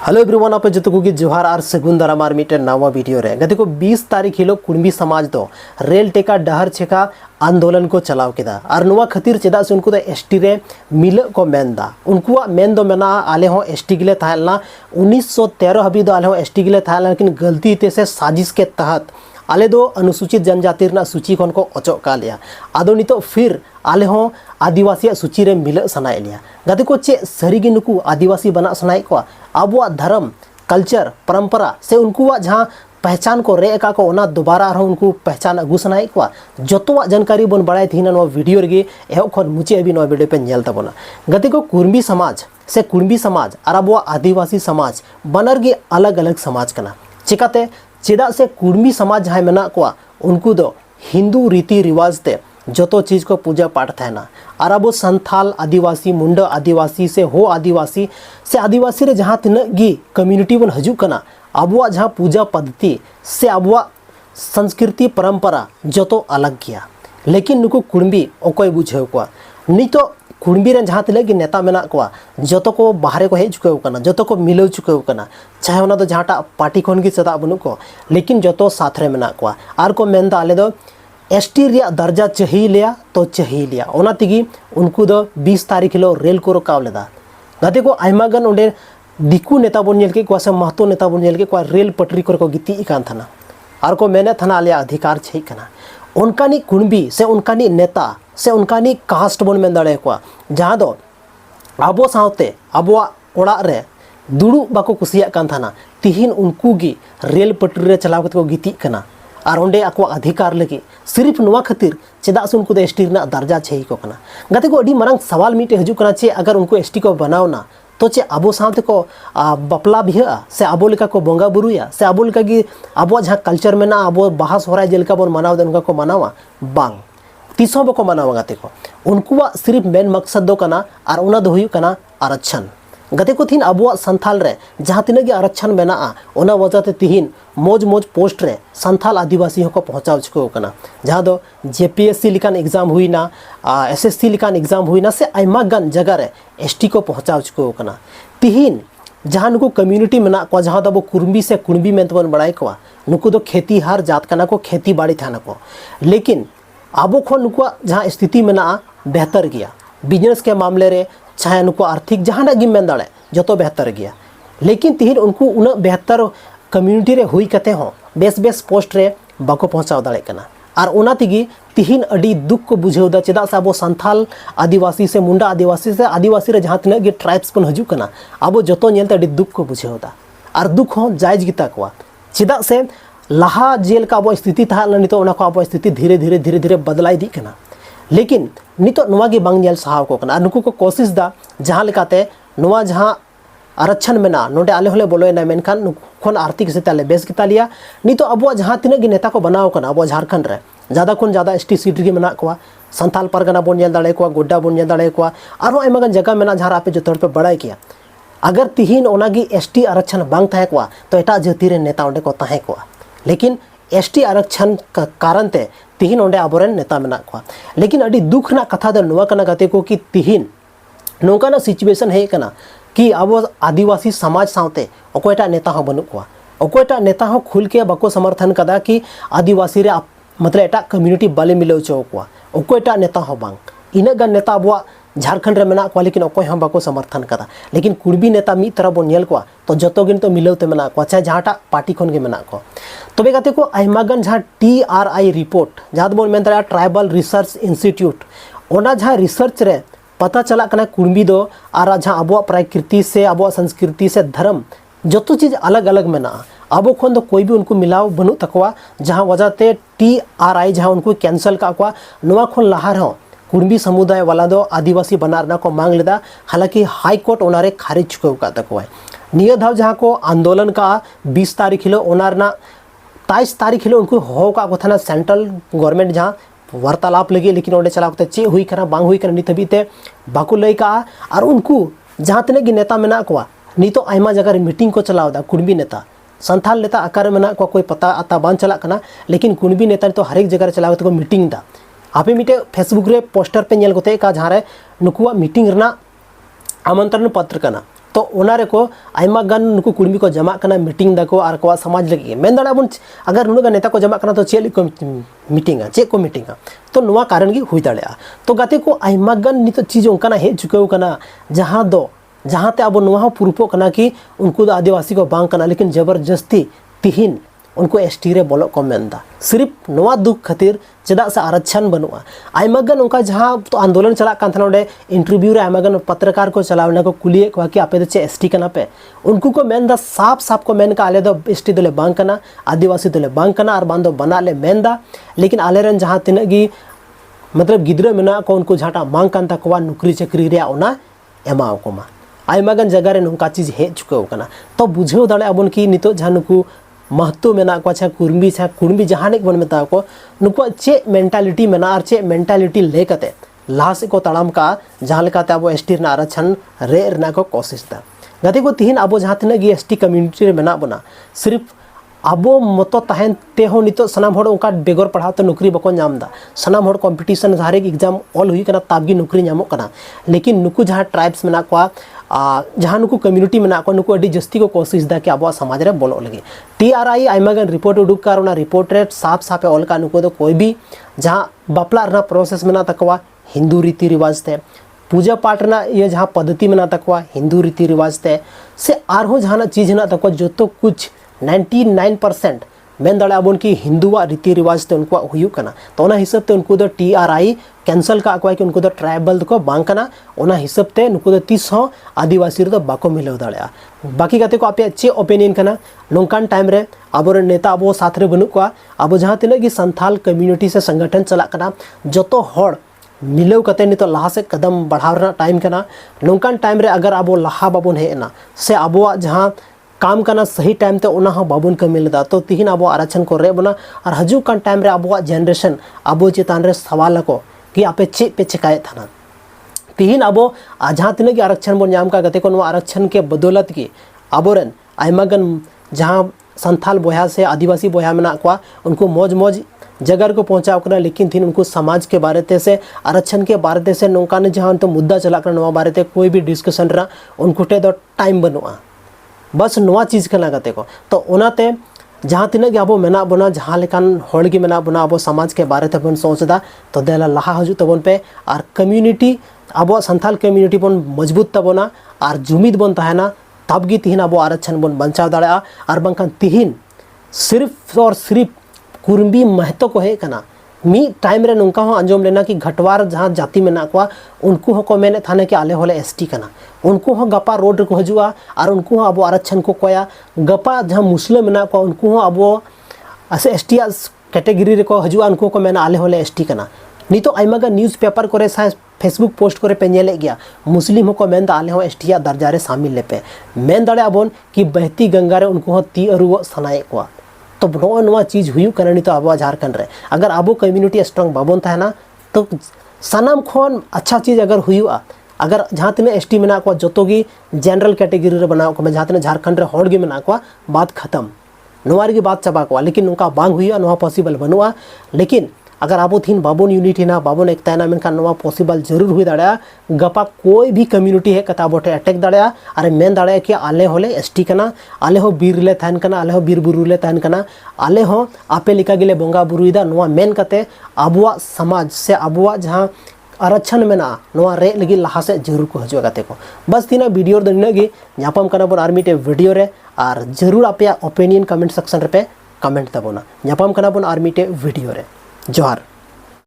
Hello everyone आप जो को जोहार और सगुन दाराम और मिट्टे नवा वीडियो रे गति को 20 तारीख हिलो कुणबी समाज दो रेल टेका डहर छेका आंदोलन को चलाव केदा और नुआ खातिर चेदा से उनको एसटी रे मिल को मेनदा उनको मेन दो मेना आले हो एसटी गिले थालना 1913 हबी दो आले हो एसटी गिले थालना लेकिन गलती ते से साजिश के तहत आले दो अनुसूचित जनजाति सूची खन को अचो का लिया आदो नितो फिर आले हो आदिवासी सूची रे मिल सनाए लिया गति को चे सरीगी नुकु आदिवासी बना सनाए को आबुआ धर्म कल्चर परंपरा से उनको जहाँ पहचान को रे का को ओना दोबारा उनको पहचान अगू सनाए को जोतोवा जानकारी बन बड़ाई थी ना वीडियो रे एहो खन मुचे अभी नवा वीडियो पे नेल तबना गति को कुणबी समाज से कुणबी समाज और आबुआ आदिवासी समाज बनर गे अलग अलग समाज कना चिकाते चेदा से कुणबी समाज जहाँ मेना को उनको दो हिंदू रीति रिवाज ते जोतो चीज़ को पूजा पाठ थाना और अब संथाल आदिवासी मुंडा आदिवासी से हो आदिवासी रे जहाँ तीन गी कम्युनिटी बन हजू कना आबुआ जहाँ पूजा पद्धति से आबुआ संस्कृति परंपरा जोतो अलग गया लेकिन नुको कुणबी ओकोय बुझेव को नितो कुणबी रे जहाँ तीन गी नेता मेना को जोतो को बाहरे को हेज चुके कना जोतो को मिलव चुके कना चाहे उना दो जहाँटा पार्टी खन गी चदा बनु को लेकिन जोतो साथ रे मेना को आर को मेनदा आले दो एसटी रिया दर्जा चाहिए लिया तो चाहिए लिया ओना तिगी उनको दो 20 तारीख हिलो रेल को रकाव लेदा गते को आयमा गन ओंडे दिकू नेता बन नेल के को से महतो नेता बन नेल के को रेल पटरी को गिती इकान थाना आर को मेने थाना आलिया अधिकार छै कना उनकानी कुणबी से उनकानी नेता से उनकानी कास्ट बन मेन दाड़े को जहां दो आबो सावते आबोआ ओड़ा रे दुड़ू बाको कुसिया कान थाना तिहिन उनको गी रेल पटरी रे चलाव को गिती कना और ओंडे आको अधिकार लगे सिर्फ नुआ खातिर चेदा से उनको एसटी दर्जा चाहिए को कना गते को अडी मरंग सवाल मिटे हजू कना चे अगर उनको एसटी को बनावना तो चे आबो साथ को बपला बिहा से आबो लेका को बोंगा बुरुया से आबो लेका गी आबो जहाँ कल्चर में ना आबो बाहा सोहराय जेलका बन मनाव दे उनका को मनावा बांग तीसो बको मनावा गते को उनको सिर्फ मेन मकसद दो कना और उना दो हुई कना आरक्षण गते को थीन आबुआ संथाल रे जहाँ तीन आरक्षण मेना ओना वजह ते तिहिन मोज मोज पोस्ट रे संथाल आदिवासी को पहुँचाव चुको कना जहाँ दो जेपीएससी लिकान एग्जाम हुई ना एसएससी लिकान एग्जाम हुई ना से आयमा गन जगह रे एसटी को पहुँचाव चुको कना तिहिन जहाँ नुको कम्युनिटी मेना को जहाँ दो कुणबी से कुणबी में तबन बड़ाई को नुको दो खेती हार जात कना को खेती बाड़ी थाना को लेकिन आबो खो नुको जहाँ स्थिति मेना बेहतर गया बिजनेस के मामले रे चाहे उनको आर्थिक जहाँ गी मेन दाड़े जो तो बेहतर गया लेकिन तिहिन उनको उन बेहतर कम्युनिटी रे हुई कते हो बेस बेस पोस्ट रे बाको पहुँचाव दाड़े कना और उना तिगी तिहिन अडी दुख को बुझेदा चेदा से आबो संथाल आदिवासी से मुंडा आदिवासी रे जहाँ तीन गे ट्राइब्स बन हजू कना आबो जोतो नेलते अडी दुख को बुझेदा और दुख हो जायज गिता को चेदा से लहा जेल का आबो स्थिति था नितो उना को आबो स्थिति धीरे धीरे बदलाई दी कना लेकिन नितो नुआ गे बांग नेल सहाव को कना नुको को कोशिश दा जहाँ लेकाते नुआ जहाँ आरक्षण मेना नोडे आले होले बोलो ना मेनखान नुखन आर्थिक स्थिति आले बेस किता लिया नितो अबो जहाँ तीन गे नेता को बनाव कना अबो झारखंड रे ज़्यादा खन ज़्यादा एसटी सीट गे मेना को संथाल परगना बन नेल दाड़े को गोड्डा बन नेल दाड़े को आरो आयमा गन जगह मेना जहाँ आपे जो पे बड़ाई किया अगर तिहिन ओनागी एसटी आरक्षण बांग थाहे को तो एटा जाति रे नेता ओंडे को ताहे को लेकिन एसटी आरक्षण का कारण ते तिहिन ओंडे आबोरेन नेता मेना को लेकिन अडी दुख ना कथा दो नुआ कना गते को कि तिहिन नौकाना सिचुएशन है कना कि आबो आदिवासी समाज सावते अकोयटा नेता हो बनु को अकोयटा नेता हो खुल के बाको समर्थन कदा कि आदिवासी रे मतलब एटा कम्युनिटी बाले मिलो चो को अकोयटा नेता हो बांग इना गन नेता आबो झारखंड रे मेना को लेकिन अकोय हम बाको समर्थन कदा लेकिन कुणबी नेता मी तरह बन नेल को तो जतो गिन तो मिलौते मेना को चाहे जहाँटा पार्टी खन गे मेना को तबे गाते को आयमागन जहाँ TRI रिपोर्ट जहाँ बोल मेन दाड़ा ट्राइबल रिसर्च इंस्टीट्यूट ओना जहाँ रिसर्च रे पता चला कना कुणबी दो और जहाँ आबो प्रकृति से आबो संस्कृति से धर्म जो चीज़ अलग अलग मेना आबो खन दो कोई भी उनको मिलाव बनू तकवा जहाँ वजह ते TRI जहाँ उनको कैंसल का नुआ खन लहार हो कुणबी समुदाय वाला दो आदिवासी बनारना को मांग लेदा हालांकि हाई कोर्ट ओनारे खारिज चुके का तकवा निय धाव जहाँ को आंदोलन का 20 तारीख हिलो ओनारना 23 तारीख हिलो उनको हो का कथा सेंट्रल गवर्नमेंट जहाँ वार्तालाप लगे लेकिन ओंडे चला चे हुई कना बांग हुई कना नित हबीते बाको लई का और उनको जहाँ तने गी नेता मेना को नितो आयमा जगह रे मीटिंग को चलावदा कुणबी नेता संथाल नेता आकार मेना को कोई पता आता बान चला कना लेकिन कुणबी नेता तो हर एक जगह रे चलावते को मीटिंग दा आपे मिटे फेसबुक रे पोस्टर पे नेल गोते का जहाँ रे नुकुआ मीटिंग रना आमंत्रण पत्र कना तो ओना रेको आयमा गान नुकु कुर्मी को जमा कना मीटिंग दाको आर को समाज लगी मेन दाड़ा बन अगर नुगा नेता को जमा कना तो चेक को मीटिंगा चेक को मीटिंगा तो नुआ कारण गी हुई दाड़ा तो गाते को आयमा गान नितो चीज उनका हे चुकाव कना जहाँ ते अब नुआ पुरुपो कना कि उनको आदिवासी को बांग कना लेकिन जबरदस्ती तिहिन उनको एसटी रे बोलो को मेनदा सिर्फ नुआ दुख खातिर चेदा से आरक्षण बनुआ आयमागन उनका जहाँ तो आंदोलन चला कान थाना इंटरव्यू रे आयमागन पत्रकार को चलावना को कुलिए को कि आपे चे एसटी कना पे उनको को मेनदा साफ को मेन का आले दो एसटी दोले बांग कना आदिवासी दोले बांग कना और बांधो बना ले मेनदा लेकिन आले रन जहाँ तिना गी मतलब गिद्रा मेना को उनको झाटा मांग कान तकवा नौकरी चाकरी रे ओना एमाव को मा आयमागन जगह रे नुका चीज हे चुकाव कना तो बुझेव दाड़े अबन की नितो जहाँ नुकु महत्व मेना को कुर्मी जहानिक बन मेता को नुको चे मेंटालिटी मेना और चे मेंटालिटी लेकते लास को तड़ाम का जहाँ लेकाते अब एसटी आरक्षण रे रना को कोशिश दा गति को तिहिन अब जहाँ तिना गी एसटी कम्युनिटी रे मेना बना सिर्फ अब मतो तहन ते हो नितो सनाम होड़ उनका बेगर पढ़ा तो नौकरी बको नाम दा सनाम होड़ कंपटीशन हर एक एग्जाम ऑल हुई कना ताबगी नौकरी नामो कना लेकिन नुकु जहाँ ट्राइब्स मेना को जहाँ नुकु कम्युनिटी मेना को नुकु अडी जस्ती को कोशिश दा कि अब समाज रे बोलो लगे TRI आयमागन रिपोर्ट उडुक कार ओना रिपोर्ट रे साफ ऑल का नुकु दो कोई भी जहाँ बापला रना प्रोसेस मेना तकवा हिंदू रीति रिवाज ते पूजा पाठ ना ये जहाँ पद्धति मेना तकवा हिंदू रीति रिवाज ते से आरहो जहाँ चीज ना तकवा जो तो कुछ 99% मेन दाड़ा बन की हिंदुआ रीति रिवाज ते उनको हुयु कना तो ओना हिसाब ते उनको दो TRI कैंसल का अकवा कि उनको दो ट्राइबल को बांग कना ओना हिसाब ते उनको दो 30 हो आदिवासी रे तो बाको मिलव दाड़ा बाकी गाते को आपे चे ओपिनियन कना नोंकान टाइम रे आबोर नेता अब साथ रे बनु को अब जहाँ तिना की संथाल कम्युनिटी से संगठन चला कना जतो होड़ मिलव कते नितो लाहा से कदम बढ़ाव टाइम कना नोंकान टाइम रे अगर अब लाहा बाबन हेना से अब जहाँ काम करना सही टाइम ते उना बाबन कमी लेदा तो तिहिन अब आरक्षण को रे बना और हजू कान टाइम रे अब जनरेशन अब चेतान रे सवाल को कि आपे चे पे चिकाए थाना तिहिन अब जहाँ तीन की आरक्षण बन नाम का गते को आरक्षण के बदौलत की अबोरन आयमागन जहाँ संथाल बोया से आदिवासी बोया मेना को उनको मौज जगह को पहुँचाव करना लेकिन थी उनको समाज के बारे ते से आरक्षण के बारे ते से नौका ने जहाँ तो मुद्दा चला करना बारे ते कोई भी डिस्कशन रहा उनको टे दो टाइम बनुआ बस नवा चीज़ के लगाते को तो ओनाते जहाँ तीन अब मेना बना जहाँ लेकान होड़ की मेना बना अब समाज के बारे ते बन सोचदा तो देला लाहा हजू तबन पे और कम्युनिटी अब संथाल कम्युनिटी बन मजबूत तबना और जुमीद बन तहना तब गी तिहिन अब आरक्षण बन बंचाव दाड़ा और बंकान तिहिन सिर्फ और सिर्फ कुर्मी महतो को हे कना मी टाइम रे नुका हो अंजम लेना कि घटवार जहाँ जाति मेना को उनको हो मेने थाने के आले होले एसटी कना उनको हो गपा रोड को हजुआ और उनको हो अब आरक्षण को कोया गपा जहाँ मुस्लिम मेना को उनको हो अब ऐसे एसटी कैटेगरी को हजुआ उनको को मेना आले होले एसटी कना नी तो आयमागा न्यूज़ पेपर करे सा फेसबुक पोस्ट करे पे नेले गया मुस्लिम को मेन आले हो एसटी दर्जा रे शामिल लेपे मेन दाड़े अबन कि बहती गंगा रे उनको हो ती अरुव सनाए को तो नवा चीज़ हुई करनी तो अब झारखंड रे अगर अब कम्युनिटी स्ट्रॉन्ग बाबन तहना तो सानाम खन अच्छा चीज़ अगर हुआ अगर जहाँ तीन एसटी मेना को जो की जनरल कैटेगरी रे बनाओ को जहाँ तीन झारखंड रे होड़ गे मेना को बात खत्म नोवार की बात चबा को लेकिन उनका बांग हुआ नवा पॉसिबल बनुआ लेकिन अगर अब थीन बाबन यूनिटी ना बाबन एकता ना मेनखान नवा पॉसिबल जरूर हुई दाड़ा गपा कोई भी कम्युनिटी है कता बोटे अटैक दाड़ा अरे मेन दाड़ा कि आले होले एसटी कना आले हो बीर ले तहन कना आले हो बीर बुरु ले तहन कना आले हो आपे लिका गिले बोंगा बुरुइदा नवा मेन कते अबुआ समाज से अबुआ जहाँ आरक्षण मेना नवा रे लगी लहा से जरूर को हजुआ गाते को बस तीना वीडियो दो निनागी ᱧᱟᱯᱟᱢ ᱠᱟᱱᱟ ᱵᱚᱱ ᱟᱨ ᱢᱤᱫᱴᱮᱡ वीडियो रे और जरूर आपे ओपिनियन कमेंट सेक्शन रे पे कमेंट तबोना ᱧᱟᱯᱟᱢ ᱠᱟᱱᱟ ᱵᱚᱱ ᱟᱨ ᱢᱤᱫᱴᱮᱡ वीडियो रे जोहार।